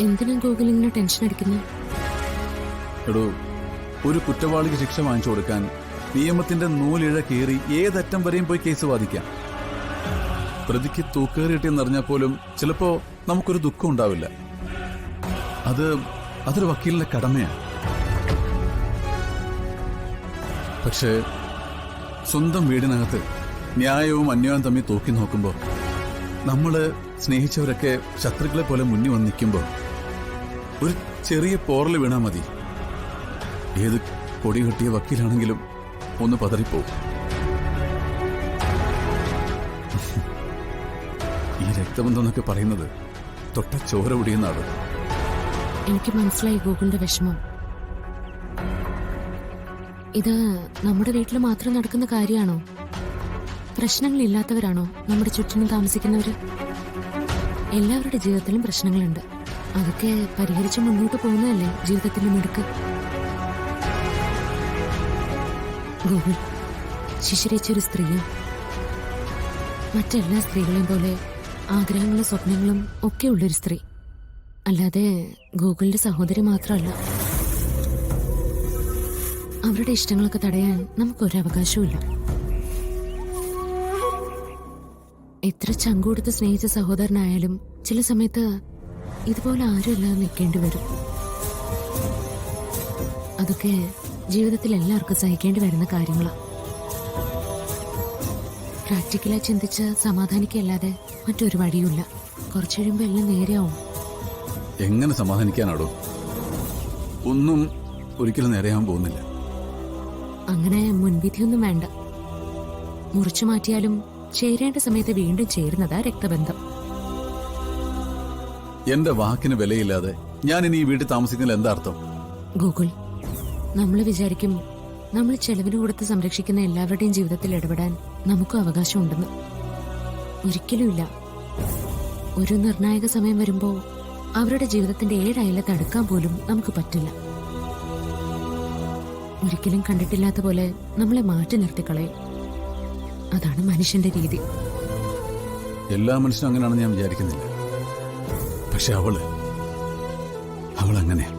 എന്തിനാ ഗോകുൽ ഇങ്ങനെ ടെൻഷൻ അടിക്കുന്നത്? എടോ, ഒരു കുറ്റവാളിക്ക് ശിക്ഷ വാങ്ങിച്ചു കൊടുക്കാൻ നിയമത്തിന്റെ നൂലിഴ കീറി ഏതറ്റം വരെയും പോയി കേസ് വാദിക്കാം. പ്രതിക്ക് തൂക്കേറി കിട്ടിയെന്നറിഞ്ഞാൽ പോലും ചിലപ്പോ നമുക്കൊരു ദുഃഖം ഉണ്ടാവില്ല. അതൊരു വക്കീലിന്റെ കടമയാണ്. പക്ഷേ സ്വന്തം വീടിനകത്ത് ന്യായവും അന്യായവും തമ്മിൽ തൂക്കി നോക്കുമ്പോൾ, നമ്മള് സ്നേഹിച്ചവരൊക്കെ ശത്രുക്കളെ പോലെ മുന്നിൽ വന്ന് നിൽക്കുമ്പോൾ ഒരു ചെറിയ പോറൽ വീണാ മതി, ഏത് കൊടി കെട്ടിയ വക്കീലാണെങ്കിലും ഒന്ന് പതറിപ്പോവും. ഈ രക്തബന്ധം എന്നൊക്കെ പറയുന്നത് തൊട്ട ചോര ഒടിയുന്നാണ്. എനിക്ക് മനസ്സിലായി ഗോകുലിന്റെ വിഷമം. ഇത് നമ്മുടെ വീട്ടിൽ മാത്രം നടക്കുന്ന കാര്യമാണോ? പ്രശ്നങ്ങളില്ലാത്തവരാണോ നമ്മുടെ ചുറ്റിനും താമസിക്കുന്നവര്? എല്ലാവരുടെ ജീവിതത്തിലും പ്രശ്നങ്ങളുണ്ട്. അതൊക്കെ പരിഹരിച്ച് മുന്നോട്ട് പോകുന്നതല്ലേ ജീവിതത്തിന്റെ മിടുക്ക്. ഗോകുൽ, ശിശിരേച്ചൊരു സ്ത്രീയും മറ്റെല്ലാ സ്ത്രീകളെയും പോലെ ആഗ്രഹങ്ങളും സ്വപ്നങ്ങളും ഒക്കെ ഉള്ളൊരു സ്ത്രീ. അല്ലാതെ ഗോകുലിന്റെ സഹോദരി മാത്രമല്ല. അവരുടെ ഇഷ്ടങ്ങളൊക്കെ തടയാൻ നമുക്കൊരവകാശവുമില്ല. എത്ര ചങ്കുകൊടുത്ത് സ്നേഹിച്ച സഹോദരനായാലും ചില സമയത്ത് ഇതുപോലെ ആരുമല്ലാതെ നിൽക്കേണ്ടി വരും. അതൊക്കെ ജീവിതത്തിൽ എല്ലാവർക്കും സഹിക്കേണ്ടി വരുന്ന കാര്യങ്ങളാണ്. പ്രാക്ടിക്കലായി ചിന്തിച്ച് സമാധാനിക്കല്ലാതെ മറ്റൊരു വഴിയുമില്ല. കുറച്ചു കഴിയുമ്പോൾ എല്ലാം നേരെയാവും. എങ്ങനെ സമാധാനിക്കാനാടോ? ഒന്നും ഒരിക്കലും നേരെയാവാൻ പോകുന്നില്ല. അങ്ങനെ മുൻവിധിയൊന്നും വേണ്ട. മുറിച്ചു മാറ്റിയാലും ചേരേണ്ട സമയത്ത് വീണ്ടും ചേരുന്നതാ രക്തബന്ധം. എന്റെ വാക്കിന് വിലയില്ലാതെ ഞാൻ ഇനി ഈ വീട്ടിൽ താമസിക്കുന്നതിൽ എന്താ അർത്ഥം? ഗോകുൽ, നമ്മൾ വിചാരിക്കും നമ്മൾ ചെലവിന് കൊടുത്ത് സംരക്ഷിക്കുന്ന എല്ലാവരുടെയും ജീവിതത്തിൽ ഇടപെടാൻ നമുക്കും അവകാശമുണ്ടെന്ന്. ഒരിക്കലുമില്ല. ഒരു നിർണായക സമയം വരുമ്പോ അവരുടെ ജീവിതത്തിന്റെ 7 അയല തടുക്കാൻ പോലും നമുക്ക് പറ്റില്ല. ഒരിക്കലും കണ്ടിട്ടില്ലാത്ത പോലെ നമ്മളെ മാറ്റി നിർത്തിക്കളയും. അതാണ് മനുഷ്യന്റെ രീതി. എല്ലാ മനുഷ്യനും അങ്ങനെയാണെന്ന് ഞാൻ വിചാരിക്കുന്നില്ല. പക്ഷെ അവൾ അങ്ങനെയാ.